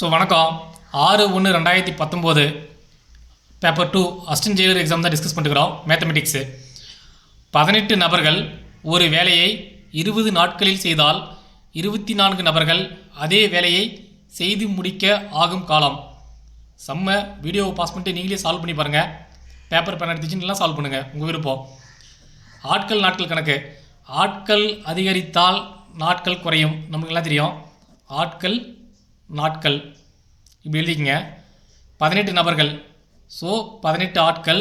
So வணக்கம். 6/1/2019 paper 2 assistant Jailer exam தான் discuss பண்ணிக்கிறோம். மேத்தமெட்டிக்ஸு 18 நபர்கள் ஒரு வேலையை 20 நாட்களில் செய்தால் 24 நபர்கள் அதே வேலையை செய்து முடிக்க ஆகும் காலம். செம்ம வீடியோவை பாஸ் பண்ணிட்டு நீங்களே சால்வ் பண்ணி பாருங்கள். பேப்பர் பேன் எடுத்துச்சு நல்லா சால்வ் பண்ணுங்கள், உங்கள் விருப்பம். ஆட்கள் நாட்கள் கணக்கு. ஆட்கள் அதிகரித்தால் நாட்கள் குறையும், நமக்கு எல்லாம் தெரியும். ஆட்கள் நாட்கள் இப்படி எழுதிக்கங்க. 18 நபர்கள், ஸோ 18 ஆட்கள்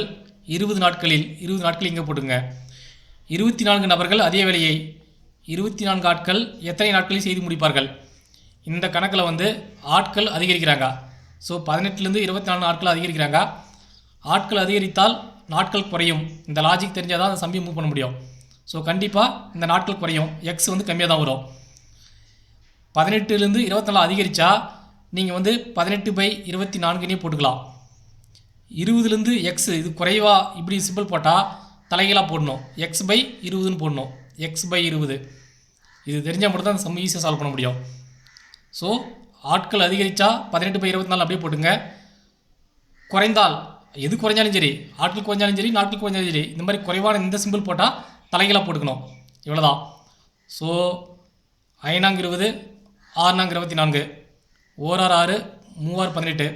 20 நாட்களில் 20 நாட்கள் இங்கே போட்டுங்க. 24 நபர்கள் அதே வேலையை 24 ஆட்கள் எத்தனை நாட்களில் செய்து முடிப்பார்கள்? இந்த கணக்கில் ஆட்கள் அதிகரிக்கிறாங்க. ஸோ 18லேருந்து 24 ஆட்கள் அதிகரிக்கிறாங்க. ஆட்கள் அதிகரித்தால் நாட்கள் குறையும். இந்த லாஜிக் தெரிஞ்சால் தான் அந்த சம்பி மூவ் பண்ண முடியும். ஸோ கண்டிப்பாக இந்த நாட்கள் குறையும். எக்ஸ் கம்மியாக தான் வரும். 18லேருந்து 24 அதிகரித்தா நீங்கள் 18/24 போட்டுக்கலாம். 20லேருந்து எக்ஸ் இது குறைவா இப்படி சிம்பிள் போட்டால் தலைகீழாக போடணும். x/20 போடணும். x/20 இது தெரிஞ்சால் மட்டும் தான் அந்த சம் ஈஸியாக சால்வ் பண்ண முடியும். ஸோ ஆட்கள் அதிகரித்தா 18/24 அப்படியே போட்டுங்க. குறைந்தால் எது குறைஞ்சாலும் சரி, ஆட்கள் குறைஞ்சாலும் சரி, நாட்கள் குறைஞ்சாலும் சரி, இந்த மாதிரி குறைவான இந்த சிம்பிள் போட்டால் தலைகீழாக போட்டுக்கணும். இவ்வளோதான். So 5×20 6×24 ஓரார் 6 3 18.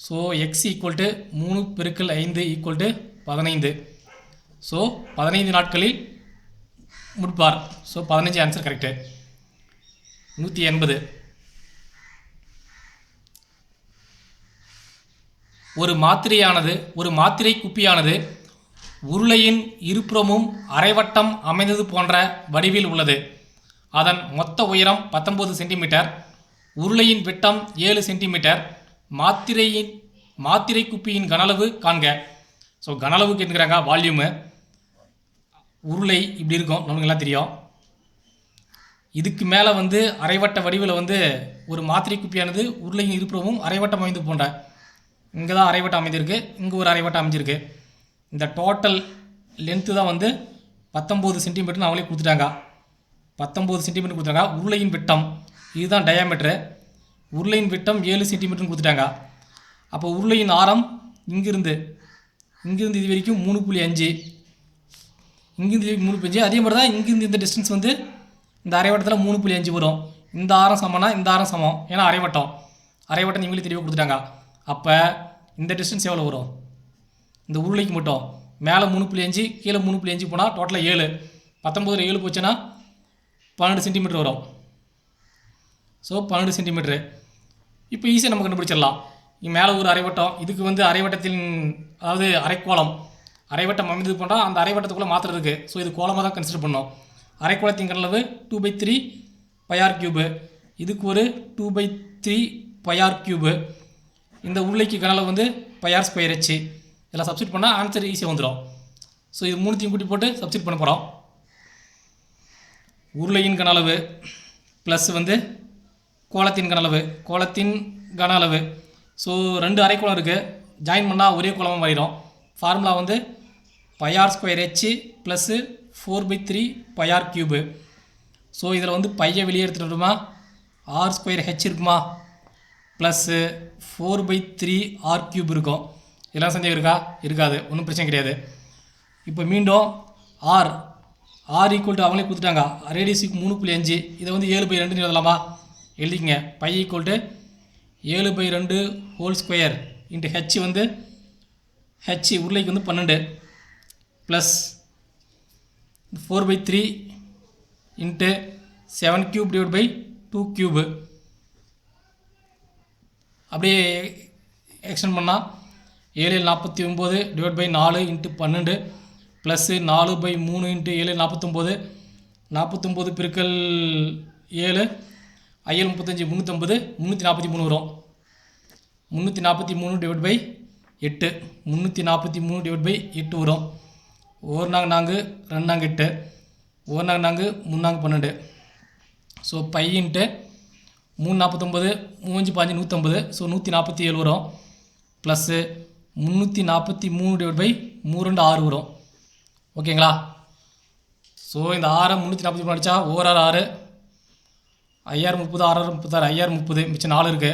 So X equal to 3 × 5 = 15. So 15 நாட்களில் முடிப்பார். So 15 answer correct. 180. ஒரு மாத்திரை குப்பியானது உருளையின் இருபுறமும் அரைவட்டம் அமைந்தது போன்ற வடிவில் உள்ளது. அதன் மொத்த உயரம் 19 சென்டிமீட்டர். உருளையின் விட்டம் 7 சென்டிமீட்டர். மாத்திரை குப்பியின் கனளவு காண்க. ஸோ கனளவு கேட்குறாங்க, வால்யூமு. உருளை இப்படி இருக்கும், நமக்கு எல்லாம் தெரியும். இதுக்கு மேலே அரைவட்ட வடிவில் ஒரு மாத்திரை குப்பியானது உருளையின் இருபுறமும் அரைவட்டம் அமைந்து போன்ற, இங்கே தான் அரைவட்டம் அமைந்திருக்கு, இங்கே ஒரு அரைவட்டம் அமைஞ்சிருக்கு. இந்த டோட்டல் லென்த்து தான் 19 சென்டிமீட்டர்னு அவங்களே கொடுத்துட்டாங்க. 19 சென்டிமீட்டர் கொடுத்துட்டாங்க. உருளையின் விட்டம் இதுதான் டயாமீட்டரு. உருளையின் விட்டம் 7 சென்டிமீட்டர்னு கொடுத்துட்டாங்க. அப்போ உருளையின் ஆரம் இங்கிருந்து இது வரைக்கும் 3.5, இங்கிருந்து 3.5. அதே மாதிரி தான் இங்கிருந்து இந்த டிஸ்டன்ஸ் இந்த அரைவட்டத்தில் 3.5 வரும். இந்த ஆரம் சமம்னா இந்த ஆரம் சமம், ஏன்னா அரைவட்டம் நீங்களே தெளிவாக கொடுத்துட்டாங்க. அப்போ இந்த டிஸ்டன்ஸ் எவ்வளோ வரும்? இந்த உருளைக்கு மட்டும் மேலே 3.5 கீழே 3.5 போனால் டோட்டலாக 7. 19 7 போச்சுன்னா 12 சென்டிமீட்டர் வரும். So 12 centimetre. இப்போ ஈஸியாக நம்ம கண்டுபிடிச்சிடலாம். இங்கே மேலே ஒரு அரைவட்டம், இதுக்கு அரைவட்டத்தின் அதாவது அரைக்கோளம், அரைவட்டம் அமைந்தது போனால் அந்த அரைவட்டத்துக்குள்ளே மாத்திரம் இருக்குது. ஸோ இது கோலமாக தான் கன்சிடர் பண்ணோம். அரைக்கோளத்தின் கனளவு 2/3 πr³. இதுக்கு ஒரு 2/3 πr³. இந்த உருளைக்கு கனளவு πr²h. இதெல்லாம் சப்ஸ்டிட் பண்ணால் ஆன்சர் ஈஸியாக வந்துடும். ஸோ இது மூணுத்தையும் கூட்டி போட்டு சப்ஸ்டிட் பண்ண போகிறோம். உருளையின் கனளவு ப்ளஸ் கோலத்தின் கன அளவு. ஸோ 2 அரைக்கோளம் இருக்குது, ஜாயின் பண்ணால் ஒரே கோலமாக மாறிடும். Formula πr²h plus 4/3 πr³. So இதில் பையை வெளியே எடுத்துகிட்டோமா, r²h இருக்குமா, ப்ளஸ்ஸு 4/3 r³ இருக்கும். இதெல்லாம் சந்தேகம் இருக்கா? இருக்காது, ஒன்றும் பிரச்சனை கிடையாது. இப்போ மீண்டும் r ஈக்குவல் டு அவங்களே கொடுத்துட்டாங்க. ரேடியஸுக்கு 3.5. இதை 7/2 எழுதலாமா? எழுதிக்கங்க. Pi equal to 7/2 whole square into H H உருளைக்கு 12 ப்ளஸ் 4/3 இன்ட்டு 7³ / 2³. அப்படியே எக்ஸ்டெண்ட் பண்ணால் 7 49 / 4 இன்ட்டு 12 ப்ளஸ்ஸு 4/3 இன்ட்டு 7 49. 49 பெருக்கல் 7 IL 35 350 343 வரும். 343 / 8 343 / 8 வரும். 1 4 2 8 1 4 3 12. So pi into 349 3 5 150. ஸோ 147 வரும். ப்ளஸ்ஸு 343 / 3 6 வரும். ஓகேங்களா? ஸோ இந்த 6 343 அடித்தா ஓரார் 6 50 30 6 36 5030 மிச்சம் 4 இருக்குது.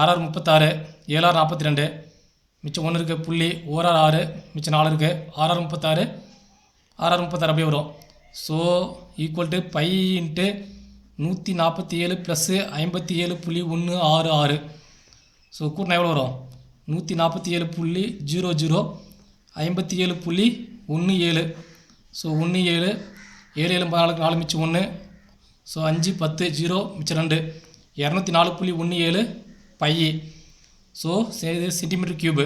6 36, 7 42, மிச்சம் 1 இருக்குது புள்ளி, 1 6, மிச்சம் 4 இருக்குது, 6 36, 6 36 அப்படியே வரும். So equal to pi into 147 plus 57.166. So கூட்டினா எவ்வளோ வரும்? 147.00, 57.17. ஸோ 17, 7 7 14, 4 மிச்சம் 1. ஸோ 5 10 0 மிச்சம் 2, 204.17 பை. ஸோ சென்டிமீட்டர் கியூபு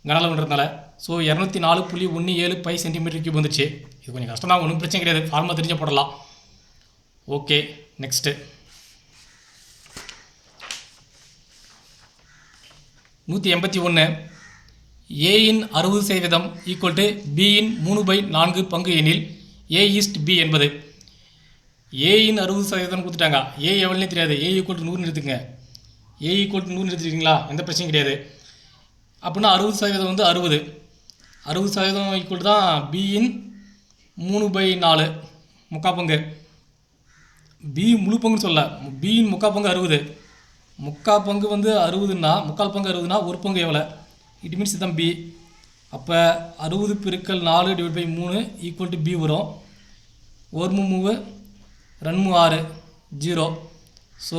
கனளவுன்றதுனால. ஸோ 204.17 பை சென்டிமீட்டர் கியூப் வந்துடுச்சு. இது கொஞ்சம் கஷ்டம் தான், ஒன்றும் பிரச்சனை கிடையாது, ஃபார்முலா தெரிஞ்ச போடலாம். Okay, next 181. ஏயின் 60% ஈக்குவல் டு பியின் 3/4 பங்கு எனில் ஏ ஈஸ்ட் பி என்பது. ஏயின் 60% கொடுத்துட்டாங்க. ஏ எவ்வளோனே தெரியாது. ஏ ஈக்குவல் டு 100 எடுத்துங்க. ஏ ஈக்குவல் டு 100 எடுத்துக்கிங்களா, எந்த பிரச்சனையும் கிடையாது. அப்படின்னா 60% வந்து 60. 60% ஈக்குவல் தான் பியின் 3/4 முக்கால் பங்கு. பி முழு பங்குன்னு சொல்ல, பியின் முக்கால் பங்கு 60. முக்கால் பங்கு வந்து 60ன்னா, முக்கால் பங்கு 60னா ஒரு பங்கு எவ்வளோ? இட் மீன்ஸ் இதுதான் பி. அப்போ 60 பெருக்கல் 4 divide by 3 equal to B வரும். 1 3 2 6 0. So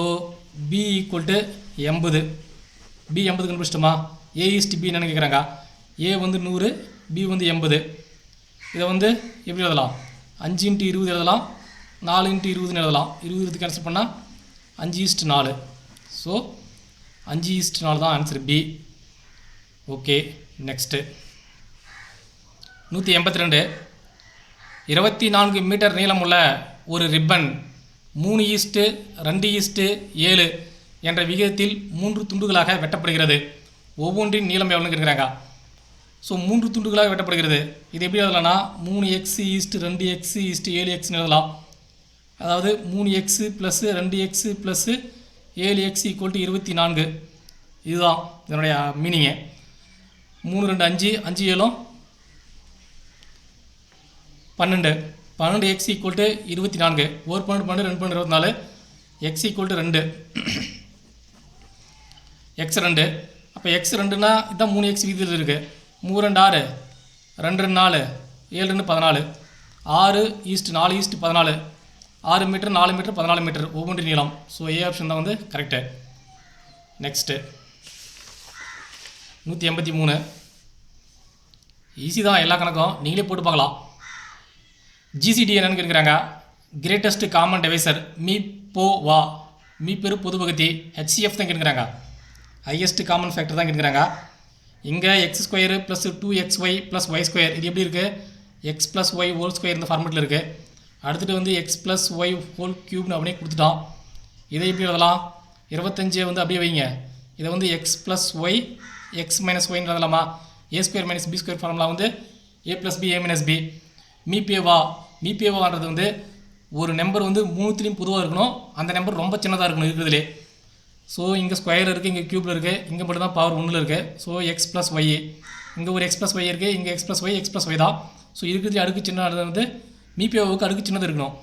B equal to 80. B 80 கண்டுபிடிச்சிட்டோமா? ஏ ஈஸ்ட் பி என்னென்னு கேட்குறாங்க. ஏ வந்து 100, பி வந்து 80. இதை வந்து எப்படி எழுதலாம்? 5 × 20 எழுதலாம், 4 × 20 எழுதலாம். 20 கேன்சல் பண்ணால் 5:4. ஸோ 5:4 தான் answer B. Okay, next 182. 24 meter நீளமுள்ள ஒரு ரிப்பன் 3:2:7 என்ற விகிதத்தில் 3 துண்டுகளாக வெட்டப்படுகிறது. ஒவ்வொன்றின் நீளம் எவ்வளோன்னு கேட்குறாங்க. ஸோ 3 துண்டுகளாக வெட்டப்படுகிறது. இது எப்படி எழுதலாம்னா 3x:2x:7xன்னு எழுதலாம். அதாவது 3x + 2x + 7x = 24. இதுதான் இதனுடைய மீனிங்கு. 3 2 5, 5 7 12. 12x = 24. 1 12 12 2 24. x = 2. x 2. அப்போ x 2னா இதுதான் 3x விகிதத்தில் இருக்குது. 3 2 6, 2 2 4, 7 2 14. 6:4:14. 6 மீட்டர் 4 மீட்டர் 14 மீட்டர் ஒவ்வொன்றின் நீளம். ஸோ ஏ ஆப்ஷன் தான் வந்து கரெக்டு. நெக்ஸ்ட்டு 183. ஈஸி தான் எல்லா கணக்கும், நீங்களே போட்டு பார்க்கலாம். ஜிசிடி என்னன்னு கேட்குறாங்க. கிரேட்டஸ்ட் காமன் டிவைசர் மீ போ வா. மீ பெரு பொது பகுதி ஹெச்சிஎஃப் தான் கேட்குறாங்க. ஹையஸ்ட் காமன் ஃபேக்டர் தான் கேட்குறாங்க. இங்கே x² + 2xy + y². இது எப்படி இருக்குது? x + y ஹோல் ஸ்கொயர் இந்த ஃபார்மெட்டில் இருக்குது. அடுத்துட்டு வந்து x + y ஹோல் க்யூப்னு அப்படியே கொடுத்துட்டோம். இதை எப்படி எழுதலாம்? 25 வந்து அப்படியே வைங்க. இதை வந்து x + y x - yன்னு எழுதலாமா? a² - b² ஃபார்முலா வந்து a + b a - b. மீபேவான்றது வந்து ஒரு நம்பர் வந்து மூணுத்துலேயும் பொதுவாக இருக்கணும். அந்த நம்பர் ரொம்ப சின்னதாக இருக்கணும் இருக்கிறதுலே. ஸோ இங்கே ஸ்கொயர் இருக்குது, இங்கே க்யூப்பில் இருக்குது, இங்கே மட்டும் தான் பவர் 1ல் இருக்குது. So x + y. இங்கே ஒரு x + y இருக்குது, இங்கே x + y x + y தான். ஸோ இருக்கிறதுலே அடுக்கு சின்னது வந்து மீபேவாவுக்கு அடுக்கு சின்னது இருக்கணும்.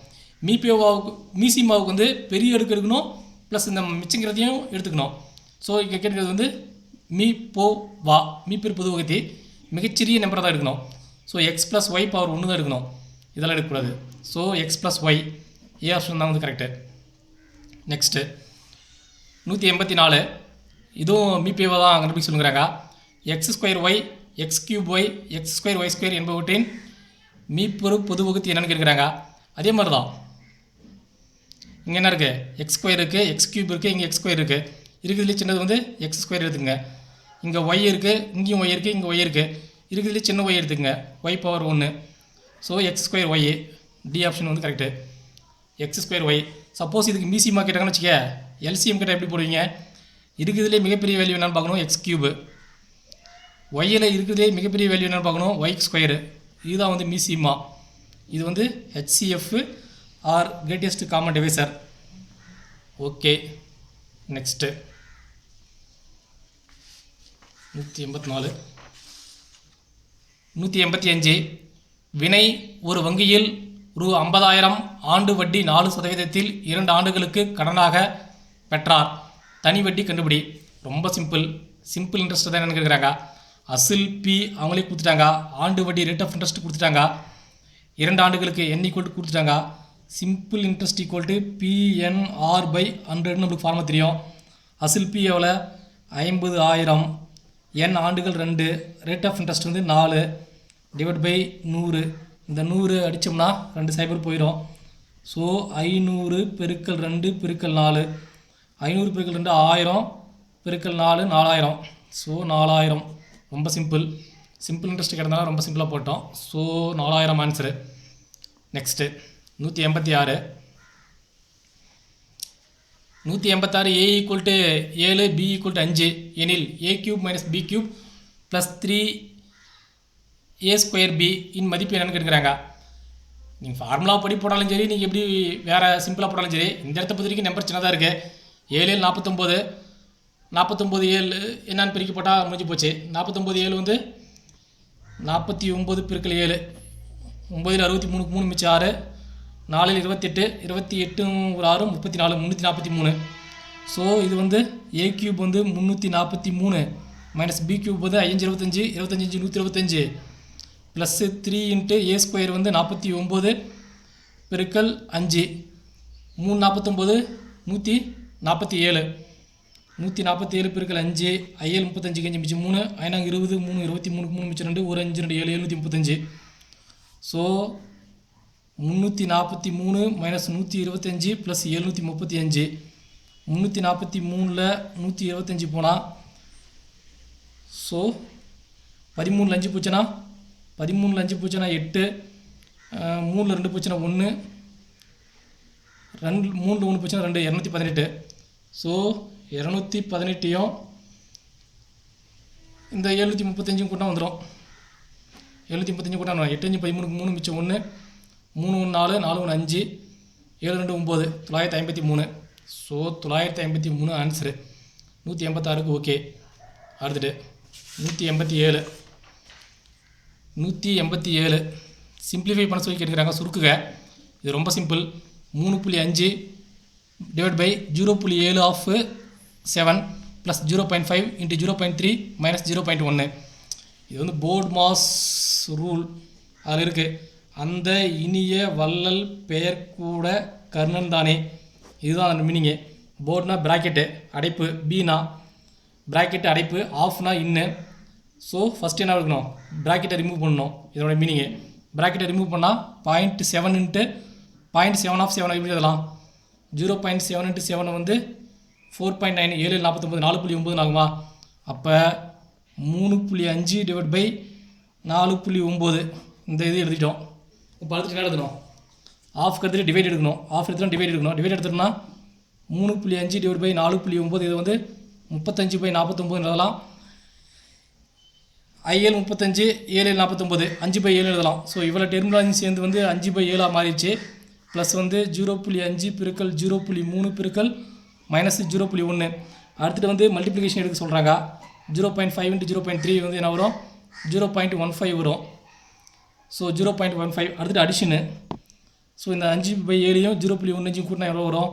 மீசிமாவுக்கு வந்து பெரிய அடுக்கு இருக்கணும், ப்ளஸ் இந்த மிச்சங்கிறதையும் எடுத்துக்கணும். ஸோ இங்கே கேட்குறது வந்து மீ போ வா. மீ பெரு பொது வகுத்தி மிகச்சிறிய நம்பர் தான் எடுக்கணும். ஸோ x + y பவர் 1 தான் எடுக்கணும். இதெல்லாம் எடுக்கக்கூடாது. So x + y A option தான் வந்து கரெக்டு. நெக்ஸ்ட்டு 184. இதுவும் மீபேவா தான் கண்டுபிடிச்சு சொல்லுங்கிறாங்க. x² y x³ y x² y² என்பவற்றின் மீப்பெரு பொது வகுத்தி என்னென்னு கேட்குறாங்க. அதே மாதிரி தான் இங்கே என்ன இருக்குது? x² இருக்குது, x³ இருக்குது, இங்கே x² இருக்குது. இருக்கிறதுலே சின்னது வந்து x² எடுத்துங்க. இங்கே y இருக்குது, இங்கேயும் y இருக்குது, இங்கே y இருக்குது. இருக்கிறதுலே சின்ன y எடுத்துங்க, y power 1. So x² y D option வந்து கரெக்டு. x² y. சப்போஸ் இதுக்கு மீசிமா கேட்டாங்கன்னு வச்சுக்க, எல்சிஎம் கேட்டால் எப்படி போடுவீங்க? இருக்கிறதுலே மிகப்பெரிய வேல்யூ என்னென்னு பார்க்கணும், x³ ஒய்யில் இருக்கிறதே மிகப்பெரிய வேல்யூ என்னென்னு பார்க்கணும், y². இதுதான் வந்து மீசிமா. இது வந்து HCF or greatest common divisor. Okay, next 184. 185. வினை ஒரு வங்கியில் ரூ 50,000 ஆண்டு வட்டி 4% 2 ஆண்டுகளுக்கு கடனாக பெற்றார். தனி வட்டி கண்டுபிடி. ரொம்ப சிம்பிள். சிம்பிள் இன்ட்ரெஸ்ட் தான் என்னன்னு கேட்குறாங்க. அசில் பி அவங்களே கொடுத்துட்டாங்க. ஆண்டு வட்டி ரேட் ஆஃப் இன்ட்ரெஸ்ட் கொடுத்துட்டாங்க. 2 ஆண்டுகளுக்கு n ஈக்குவல் கொடுத்துட்டாங்க. Simple interest equal to PNR/100 நம்மளுக்கு ஃபார்முலா தெரியும். அசில் பி எவ்வளோ 50,000, n ஆண்டுகள் 2, ரேட் ஆஃப் இன்ட்ரெஸ்ட் வந்து 4 டிவைட் பை 100. இந்த 100 அடித்தோம்னா 2 சைபர் போயிடும். ஸோ 500 பெருக்கல் 2 பெருக்கல் 4, 500 பெருக்கல் 2 1000 பெருக்கல் 4 4000. ஸோ 4000. ரொம்ப சிம்பிள். சிம்பிள் இன்ட்ரெஸ்ட் கிடந்தாலும் ரொம்ப சிம்பிளாக போட்டோம். So 4000 answer. Next 186. 186 A equal to 7 B equal to 5 எனில் A³ minus B³ plus 3A² B இன் மதிப்பு என்னன்னு கேட்குறாங்க. நீங்கள் ஃபார்முலா படி போட்டாலும் சரி, நீங்கள் எப்படி வேறு சிம்பிளாக போட்டாலும் சரி, இந்த இடத்த பொறுத்த வரைக்கும் நம்பர் சின்னதாக இருக்குது. 7 49, 49 7 என்னன்னு பிரிக்க போட்டால் முடிஞ்சு போச்சு. 49 7 வந்து 49 பெருக்கல் 7, 9 63 3 மிச்சம் 6, 4 28, 28 ஒரு 6 34, 343. ஸோ இது வந்து A³ வந்து 343 மைனஸ் B³ வந்து 5 25, 25 125 ப்ளஸ் 3 இன்ட்டு A² வந்து 49 பெருக்கல் 5, 3 49 147, 147 பெருக்கல் 5, IL 35 கஞ்சி மிச்சம் 3, ஐநாங்க 20 3 23 3 மிச்சம் 2 1 5 2 7 735. So 343 minus 125 plus 735. 343ல் 125 போனால் ஸோ 13ல் 5 போச்சுன்னா 13ல் 5 போச்சுன்னா 8, 3ல் 2 போச்சுன்னா 1, 3ல் 1 போச்சுன்னா 2, 218. ஸோ 218யும் இந்த 735 கூட்டம் வந்துடும். 735 கூட்டம் வந்துடும். 8 5 13 3 மிச்சம் 1, 3 1 4, 4 1 5, 7 2 9, 953. So 953 answer. 186க்கு ஓகே. அடுத்துட்டு 187. 187 சிம்பிளிஃபை பண்ண சொல்லி கேட்டுக்கிறாங்க. சுருக்குக. இது ரொம்ப simple. 3.5 divide by 0.7 of 7 plus 0.5 into 0.3 minus 0.1. இது வந்து போர்ட் மாஸ் ரூல் அதில் இருக்குது. அந்த இனிய வள்ளல் பெயர் கூட கர்ணன் தானே. இதுதான் அந்த மீனிங்கு. போர்ட்னா ப்ராக்கெட்டு அடைப்பு, பீனா ப்ராக்கெட்டு அடைப்பு, ஆஃப்னா இன்னு. ஸோ ஃபஸ்ட்டு என்ன இருக்கணும், ப்ராக்கெட்டை ரிமூவ் பண்ணணும். இதோட மீனிங்கு ப்ராக்கெட்டை ரிமூவ் பண்ணால் 0.7 இன்ட்டு 0.7 ஆஃப் 7 எப்படி எழுதலாம். 0.7 இன்ட்டு 7 வந்து 4.9, 7 49 4.9 ஆகுமா. அப்போ 3.5 டிவைட் பை 4.9 இந்த இது எழுதிட்டோம். இப்போ அடுத்து என்ன எழுதணும், ஆஃப் எடுத்துகிட்டு டிவைட் எடுக்கணும். ஆஃப் எடுத்துகிட்டு டிவைட் எடுக்கணும். டிவைட் எடுத்துட்டோம்னா 3.5 டிவைட் பை 4.9 இது வந்து 35/49 எழுதலாம். IL 35, 7 49, 5/7 எழுதலாம். ஸோ இவ்வளோ டெர்மினாலஜி சேர்ந்து வந்து 5/7 மாறிடுச்சு. ப்ளஸ் வந்து 0.5 பெருக்கல் 0.3 பெருக்கல் மைனஸ் 0.1. அடுத்துட்டு வந்து மல்டிப்ளிகேஷன் எடுக்க சொல்கிறாங்க. 0.5 இன்ட்டு 0.3 வந்து என்ன வரும், 0.15 வரும். ஸோ 0.15. அடுத்துட்டு அடிஷனு. ஸோ இந்த 5/7யும் 0.15 கூட்டினா எவ்வளோ வரும்,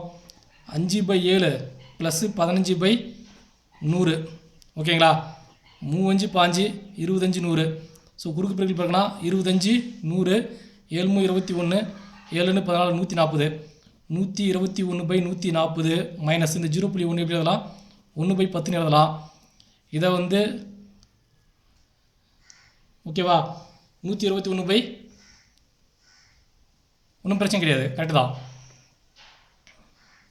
5/7 ப்ளஸ் 15/100. ஓகேங்களா. 3 5 25 100. ஸோ குறுக்கு பெருக்கல் பார்க்கணும். 25 100, 7 21, 7 14 140, 121/140 மைனஸ் இந்த 0.1 எப்படி எழுதலாம், 1/10 எழுதலாம். இதை வந்து ஓகேவா 121 ஒன்றும் பிரச்சனை கிடையாது, கரெக்டு தான்.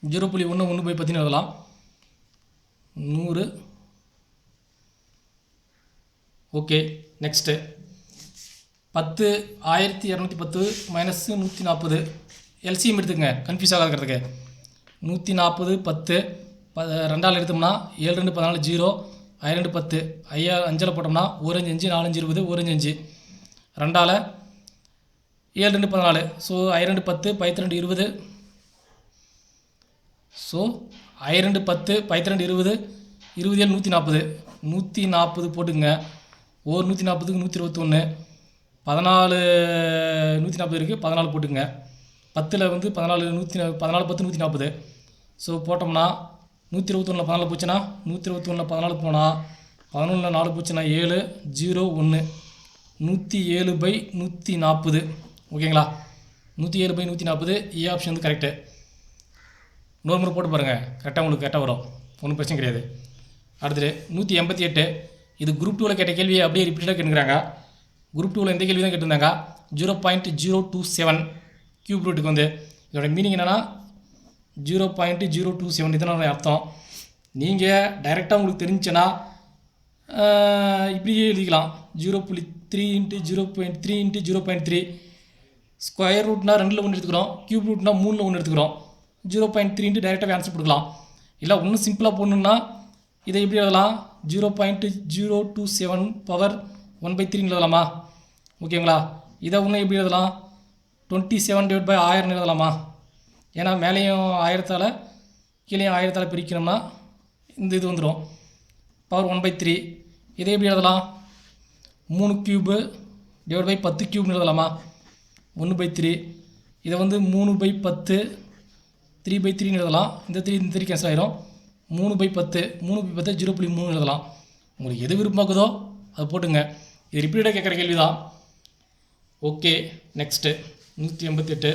0.1 1/10 எழுதலாம். 100. ஓகே. Next 10 1210 minus 140. எல்சிஎம் எடுத்துக்கங்க, கன்ஃபியூஸ் ஆகாதுக்கிறதுக்கு. 140 10 2ஆல் எடுத்தோம்னா 7 2 14 0, 5 2 10, 5 போட்டோம்னா 1 5 5 4 5 20, 1 5 5 2ஆல் 7 2 14. ஸோ 5 2 10 12 20. ஸோ 5 2 10 12 20, 20 140, 140 போட்டுங்க. ஒரு 140க்கு 121, 14 140 இருக்குது, 14 போட்டுங்க. 10ல் வந்து 14 10 140. ஸோ போட்டோம்னா 121 14 போச்சுன்னா 121 14 போனால் 11 4 போச்சுன்னா 7 0 1 107/140 ஓகேங்களா. 107/140 ஏ ஆப்ஷன் வந்து கரெக்டு. இன்னொரு முறை போட்டு பாருங்கள், கரெக்டாக உங்களுக்கு கரெக்டாக வரும், ஒன்றும் பிரச்சனை கிடையாது. அடுத்தது 188. இது குரூப் 2ல் கேட்ட கேள்வியை அப்படியே ரிப்பீட்டாக கேட்டுக்கிறாங்க. குரூப் 2ல் எந்த கேள்வி தான் கேட்டிருந்தாங்க, 0.027 கியூப் ரூட்டுக்கு வந்து இதோட மீனிங் என்னென்னா 0.027 இதனோட அர்த்தம். நீங்கள் டைரெக்டாக உங்களுக்கு தெரிஞ்சுன்னா இப்படியே எழுதிக்கலாம், 0.3 × 0.3 × 0.3. ஸ்கொயர் ரூட்னா 2ல் 1 எடுத்துக்கிறோம், கியூப் ரூட்னா 3ல் 1 எடுத்துக்கிறோம். 0.3 டைரெக்டாக ஆன்சர் கொடுக்கலாம். இல்லை இன்னும் சிம்பிளாக போடணுன்னா இதை எப்படி எழுதலாம், 0.027 பவர் 1/3 எழுதலாமா, ஓகேங்களா. இதை இன்னும் எப்படி எழுதலாம், 27/1000 எழுதலாமா. ஏன்னா மேலேயும் 1000ஆல் கீழேயும் 1000ஆல் பிரிக்கணும்னா இந்த இது வந்துடும், பவர் 1/3. இதை எப்படி எழுதலாம், 3 கியூபு / 10 கியூப்னு எழுதலாமா, 1/3. இதை வந்து 3/10 3/3 எழுதலாம். இந்த 3 கேன்சல் ஆயிரும், 3/10 3/10 0.3 எழுதலாம். உங்களுக்கு எது விருப்பமாக்குதோ அதை போட்டுங்க. இது ரிப்பீட்டாக கேட்குற கேள்வி தான். Okay, next 188.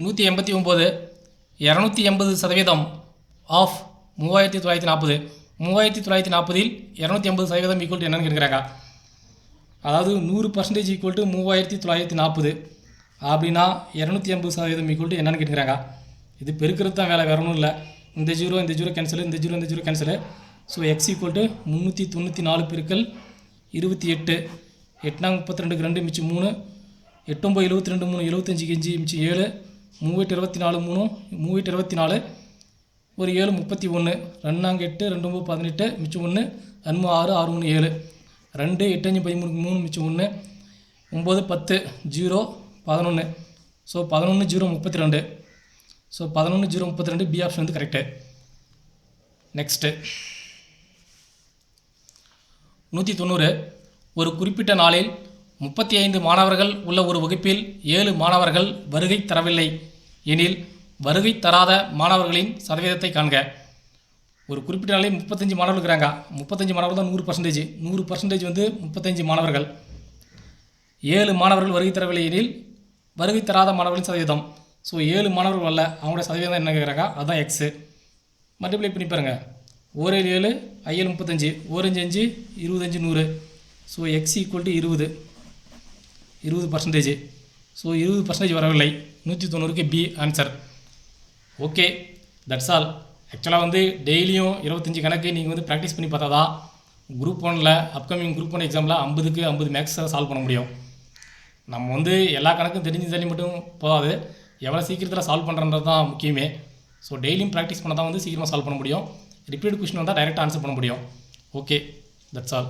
189. 280% of 3940. 3940 280% equal to என்னன்னு கேட்குறாங்க. அதாவது 100% ஈக்குவல் டு 3940 அப்படின்னா 280% ஈக்குவல் டு என்னன்னு கேட்குறாங்க. இது பெருக்கிறது தான் வேலை, வேற ஒன்றும் இல்லை. இந்த 0 கேன்சலு, இந்த 0 cancel. So X equal to 394 பெருக்கல் 28. 8 32 2 மிச்சம் 3, 8 9 72 3 75 5 மிச்சம் 7, 3 24 3 3 24 ஒரு 7 31, 2 8 2 18 மிச்சம் 1, 6 6 6 1 7, 2 8 5 13 3 மிச்சம் 1, 9 10 0 11. ஸோ 11 0 32. ஸோ 11 0 32 பி ஆப்ஷன் வந்து கரெக்டு. நெக்ஸ்ட்டு 190. ஒரு குறிப்பிட்ட நாளில் 35 மாணவர்கள் உள்ள ஒரு வகுப்பில் 7 மாணவர்கள் வருகை தரவில்லை எனில் வருகை தராத மாணவர்களின் சதவீதத்தை காண்க. ஒரு குறிப்பிட்ட நாளில் 35 மாணவர்கள் இருக்கிறாங்க. 35 மாணவர்கள் தான் 100%. 100% வந்து 35 மாணவர்கள். 7 மாணவர்கள் வருகை தரவில்லை எனில் வருகை தராத மாணவர்களின் சதவீதம். ஸோ 7 மாணவர்கள் வரல, அவங்களோட சதவீதம் என்ன கேட்குறாங்க, அதுதான் எக்ஸு. மல்டிப்ளை பண்ணி பாருங்கள், 1 7 5 35, 1 5 25 100. So X equal to 20%. So 20% வரவில்லை. 190க்கு B answer. Okay, that's all. ஆக்சுவலாக வந்து டெய்லியும் 25 கணக்கு நீங்கள் வந்து ப்ராக்டிஸ் பண்ணி பார்த்தா தான் குரூப் 1ல் அப்கமிங் குரூப் 1 எக்ஸாமில் 50க்கு 50 மேக்ஸை சால்வ் பண்ண முடியும். நம்ம வந்து எல்லா கணக்கும் தெரிஞ்சு தள்ளி மட்டும் போகாது, எவ்வளோ சீக்கிரத்தில் சால்வ் பண்ணுறது தான் முக்கியமே. ஸோ டெய்லியும் ப்ராக்டிஸ் பண்ணால் தான் வந்து சீக்கிரமாக சால்வ் பண்ண முடியும். ரிப்பீட் கொஸ்டின் வந்தால் டைரெக்டாக ஆன்சர் பண்ண முடியும். Okay, that's all.